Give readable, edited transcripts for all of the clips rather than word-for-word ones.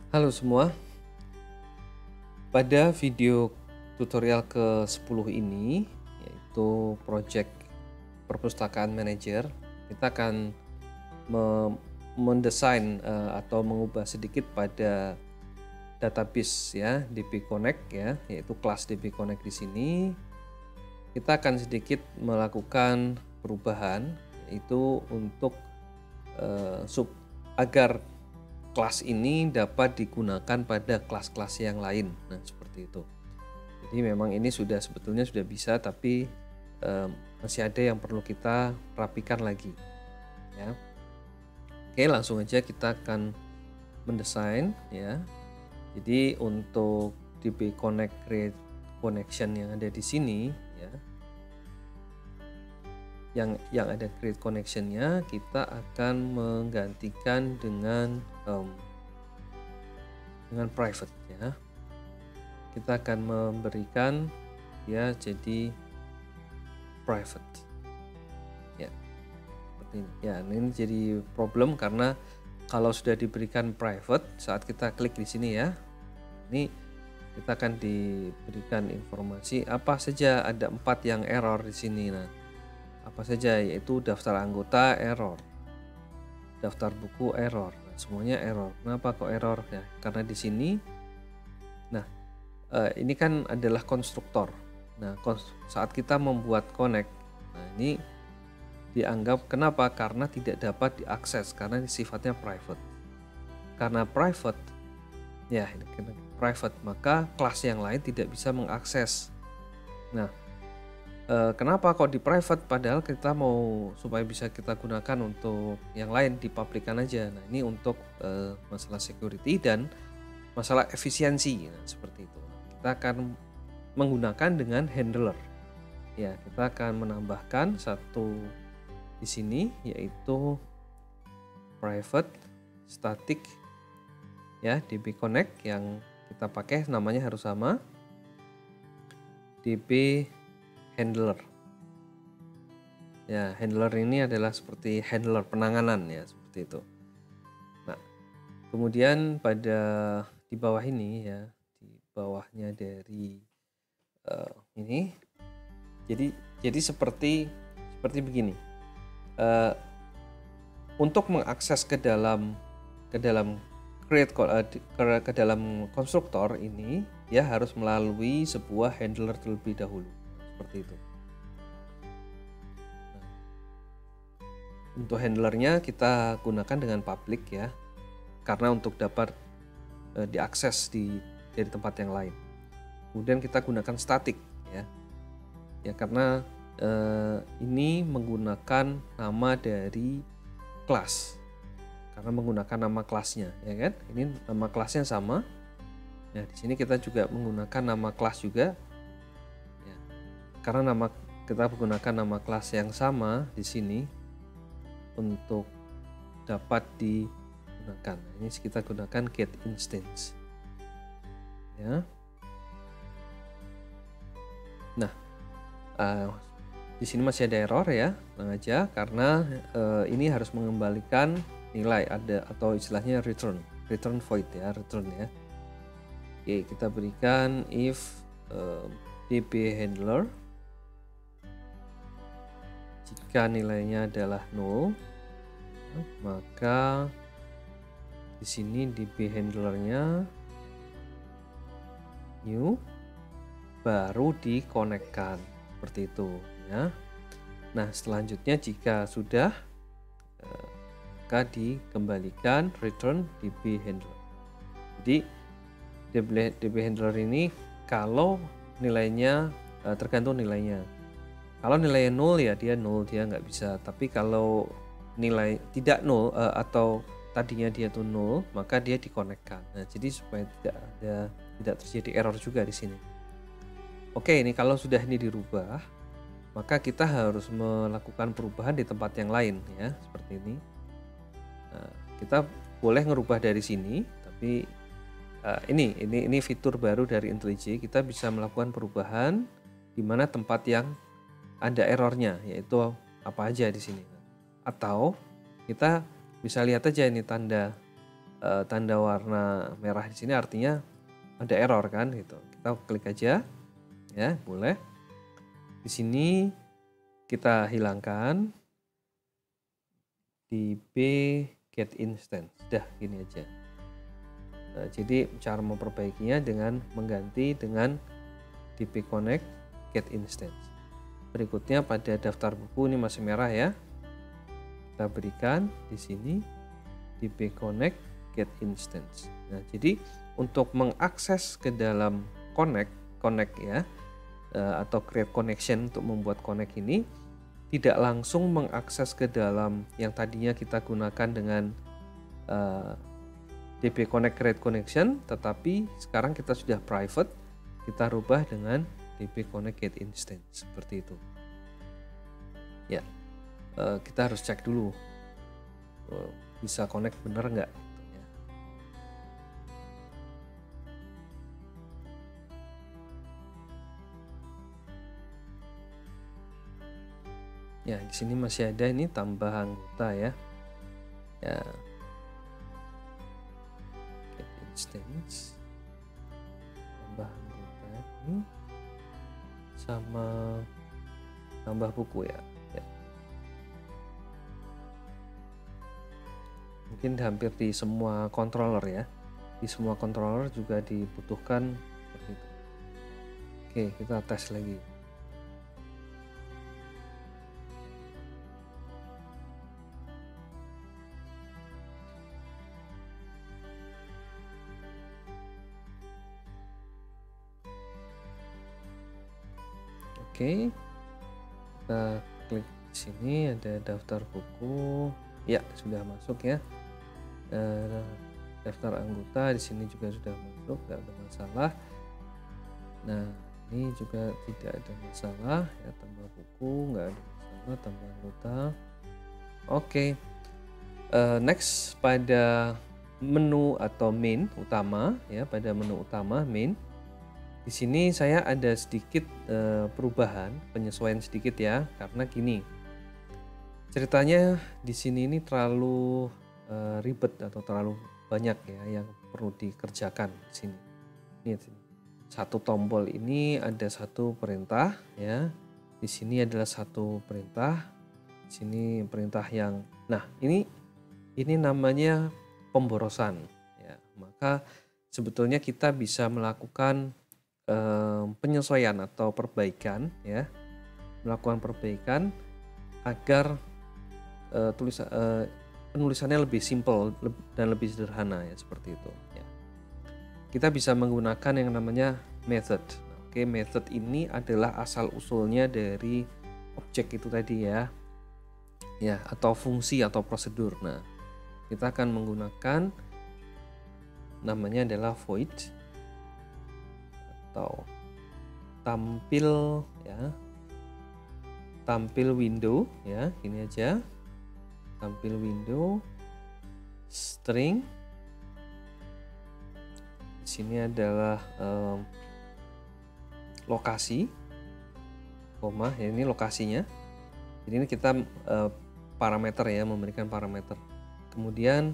Halo semua, pada video tutorial ke-10 ini, yaitu Project Perpustakaan Manager, kita akan mendesain atau mengubah sedikit pada database ya, DB Connect ya, yaitu kelas DB Connect di sini. Kita akan sedikit melakukan perubahan, yaitu untuk agar kelas ini dapat digunakan pada kelas-kelas yang lain. Nah, seperti itu. Jadi memang ini sebetulnya sudah bisa, tapi masih ada yang perlu kita rapikan lagi. Ya. Oke, langsung aja kita akan mendesain ya. Jadi untuk DB Connect Create Connection yang ada di sini ya. Yang ada create connection-nya, kita akan menggantikan dengan private ya. Kita akan memberikan ya jadi private ya, seperti ini ya. Ini jadi problem karena kalau sudah diberikan private, saat kita klik di sini ya, ini kita akan diberikan informasi apa saja. Ada 4 yang error di sini. Nah, apa saja, yaitu daftar anggota error, daftar buku error, nah, semuanya error. Kenapa kok error ya? Karena di sini, nah ini kan adalah konstruktor. Nah, saat kita membuat connect, nah ini dianggap kenapa? Karena tidak dapat diakses karena ini sifatnya private. Karena private, ya ini private, maka kelas yang lain tidak bisa mengakses. Nah, kenapa kok di private padahal kita mau supaya bisa kita gunakan untuk yang lain, di publikan aja. Nah, ini untuk masalah security dan masalah efisiensi. Nah, seperti itu. Kita akan menggunakan dengan handler. Ya, kita akan menambahkan satu di sini, yaitu private static ya, DB Connect yang kita pakai namanya harus sama, DB handler. Ya, handler ini adalah seperti handler penanganan ya, seperti itu. Nah, kemudian pada di bawah ini ya, di bawahnya dari ini, jadi seperti begini. Untuk mengakses ke dalam create ke dalam konstruktor ini ya harus melalui sebuah handler terlebih dahulu. Seperti itu. Nah, untuk handlernya kita gunakan dengan public ya, karena untuk dapat diakses dari tempat yang lain. Kemudian kita gunakan static ya karena ini menggunakan nama dari kelas, karena menggunakan nama kelasnya ya kan. Ini nama kelasnya sama. Nah, di sini kita juga menggunakan nama kelas juga. Karena kita menggunakan nama kelas yang sama di sini untuk dapat digunakan. Ini kita gunakan get instance. Ya. Nah, di sini masih ada error ya, tenang aja karena ini harus mengembalikan nilai atau istilahnya return void ya, return ya. Oke, kita berikan if DB handler jika nilainya adalah 0, maka di sini DB handlernya new, baru dikonekkan seperti itu ya. Nah, selanjutnya jika sudah maka dikembalikan return DB handler. Jadi DB handler ini kalau nilainya tergantung nilainya. Kalau nilainya 0 ya dia 0, dia nggak bisa. Tapi kalau nilai tidak 0 atau tadinya dia tuh 0, maka dia dikonekkan. Nah, jadi supaya tidak terjadi error juga di sini. Oke, ini kalau sudah ini dirubah, maka kita harus melakukan perubahan di tempat yang lain ya, seperti ini. Nah, kita boleh ngerubah dari sini, tapi ini fitur baru dari IntelliJ. Kita bisa melakukan perubahan di mana tempat yang ada errornya, yaitu apa aja di sini. Atau kita bisa lihat aja ini tanda tanda warna merah di sini artinya ada error kan gitu. Kita klik aja ya, boleh. Di sini kita hilangkan db get instance. Sudah gini aja. Jadi cara memperbaikinya dengan mengganti dengan db connect get instance. Berikutnya pada daftar buku ini masih merah ya. Kita berikan di sini db connect get instance. Nah, jadi untuk mengakses ke dalam connect ya, atau create connection untuk membuat connect ini tidak langsung mengakses ke dalam yang tadinya kita gunakan dengan db connect create connection, tetapi sekarang kita sudah private, kita rubah dengan db connect get instance seperti itu. Ya, kita harus cek dulu bisa connect bener nggak. Ya, di sini masih ada ini tambah anggota ya. Ya. Get instance. Tambah anggota ini sama tambah buku ya. Mungkin hampir di semua controller ya. Di semua controller juga dibutuhkan seperti itu. Oke, kita tes lagi. Oke, kita klik di sini ada daftar buku. Ya, sudah masuk ya. Daftar anggota di sini juga sudah masuk, tidak ada masalah. Nah, ini juga tidak ada masalah ya, tambah buku nggak ada masalah, tambah anggota. Oke, next pada menu atau main utama ya, pada menu utama main. Di sini saya ada sedikit perubahan, penyesuaian sedikit ya, karena gini. Ceritanya di sini ini terlalu ribet atau terlalu banyak ya yang perlu dikerjakan di sini. Ini satu tombol ini ada satu perintah ya. Di sini adalah satu perintah. Di sini perintah yang, nah ini namanya pemborosan ya. Maka sebetulnya kita bisa melakukan penyesuaian atau perbaikan ya, melakukan perbaikan agar penulisannya lebih simple dan lebih sederhana ya, seperti itu ya. Kita bisa menggunakan yang namanya method. Oke, method ini adalah asal usulnya dari objek itu tadi ya. Ya, atau fungsi atau prosedur. Nah, kita akan menggunakan namanya adalah void atau tampil ya. Tampil window ya, gini aja. Tampil window string. Di sini adalah lokasi, koma ya, ini lokasinya. Jadi ini kita parameter ya, memberikan parameter. Kemudian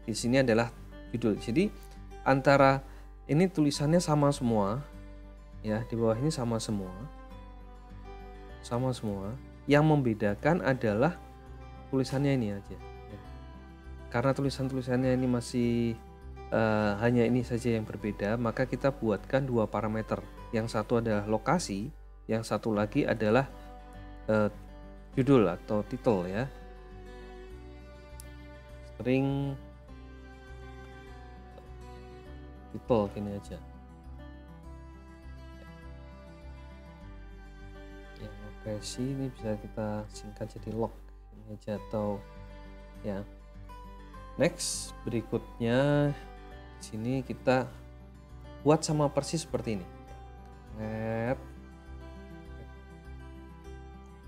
di sini adalah judul. Jadi antara ini tulisannya sama semua ya, di bawah ini sama semua. Sama semua. Yang membedakan adalah tulisannya ini aja ya. Karena tulisannya ini masih hanya ini saja yang berbeda, maka kita buatkan dua parameter. Yang satu adalah lokasi, yang satu lagi adalah judul atau title ya. String title gini aja. Ya, lokasi ini bisa kita singkat jadi log ini aja, atau ya. Next, berikutnya di sini kita buat sama persis seperti ini. Add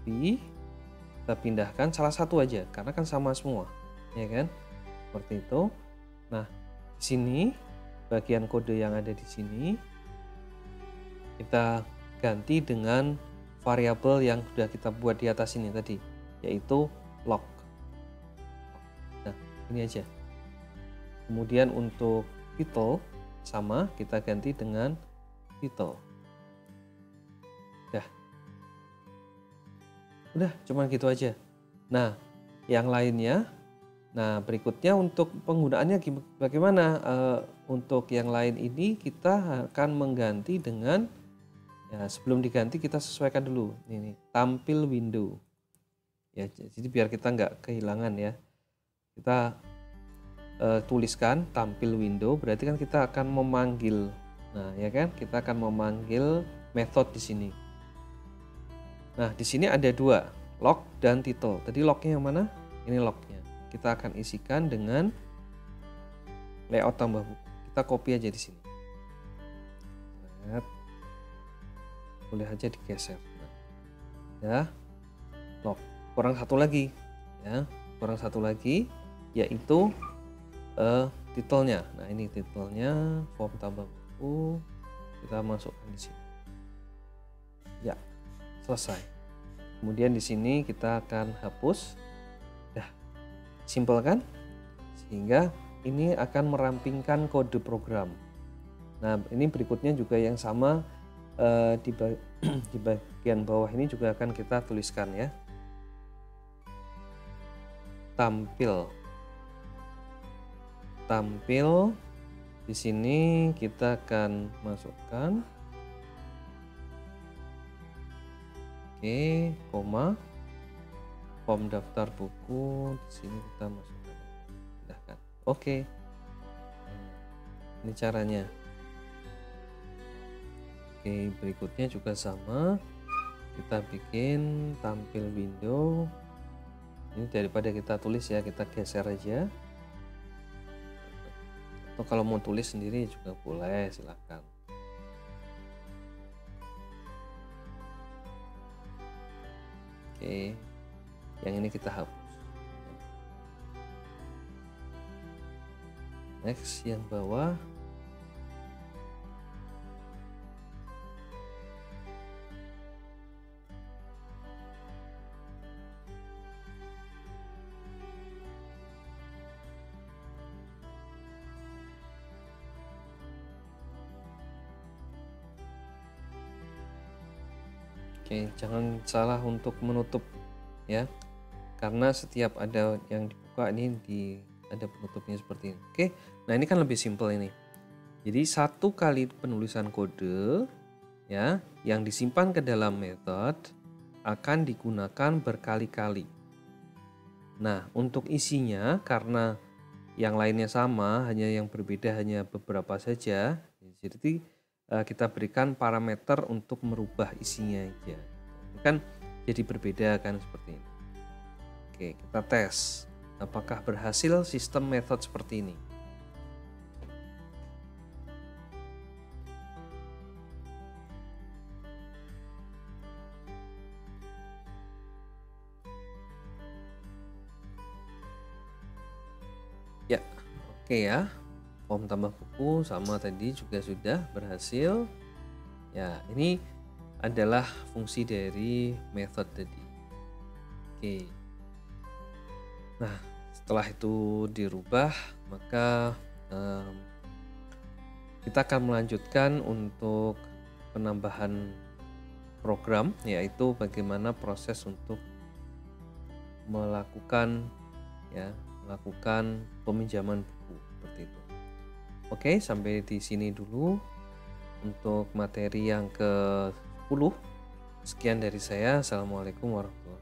copy, kita pindahkan salah satu aja karena kan sama semua, ya kan? Seperti itu. Nah, di sini bagian kode yang ada di sini kita ganti dengan variabel yang sudah kita buat di atas ini tadi, yaitu log. Nah, ini aja. Kemudian untuk title sama, kita ganti dengan title. Udah cuman gitu aja. Nah, yang lainnya, nah berikutnya untuk penggunaannya bagaimana? Untuk yang lain ini kita akan mengganti dengan, ya sebelum diganti kita sesuaikan dulu. Ini tampil window. Ya, jadi biar kita nggak kehilangan ya. Kita tuliskan tampil window, berarti kan kita akan memanggil. Nah, ya kan? Kita akan memanggil method di sini. Nah, di sini ada dua, log dan title. Tadi lognya yang mana? Ini lognya. Kita akan isikan dengan layout tambah buku. Kita copy aja di sini. Lihat. Boleh aja digeser. Nah, ya, log. Kurang satu lagi, ya. Kurang satu lagi, yaitu titelnya. Nah, ini titelnya, form tambah buku. Kita masukkan di sini. Ya. Selesai. Kemudian di sini kita akan hapus. Dah, simpel kan? Sehingga ini akan merampingkan kode program. Nah, ini berikutnya juga yang sama di bagian bawah ini juga akan kita tuliskan ya. Tampil. Di sini kita akan masukkan koma, form daftar buku, di sini kita masukkan. Pindahkan. Oke. Ini caranya. Oke, berikutnya juga sama. Kita bikin tampil window. Ini daripada kita tulis ya, kita geser aja. Atau kalau mau tulis sendiri juga boleh, silakan. Oke, yang ini kita hapus. Next, yang bawah. Oke, jangan salah untuk menutup ya, karena setiap ada yang dibuka ini ada penutupnya seperti ini. Oke, nah ini kan lebih simpel ini. Jadi satu kali penulisan kode ya, yang disimpan ke dalam method akan digunakan berkali-kali. Nah, untuk isinya karena yang lainnya sama, hanya yang berbeda hanya beberapa saja. Jadi kita berikan parameter untuk merubah isinya aja. Ini kan jadi berbeda kan seperti ini. Oke, kita tes apakah berhasil sistem method seperti ini. Ya, oke ya. Form tambah buku sama tadi juga sudah berhasil. Ya, ini adalah fungsi dari method tadi. Oke. Nah, setelah itu dirubah, maka kita akan melanjutkan untuk penambahan program, yaitu bagaimana proses untuk melakukan peminjaman buku seperti itu. Oke, sampai di sini dulu untuk materi yang ke-10. Sekian dari saya. Assalamualaikum warahmatullahi wabarakatuh.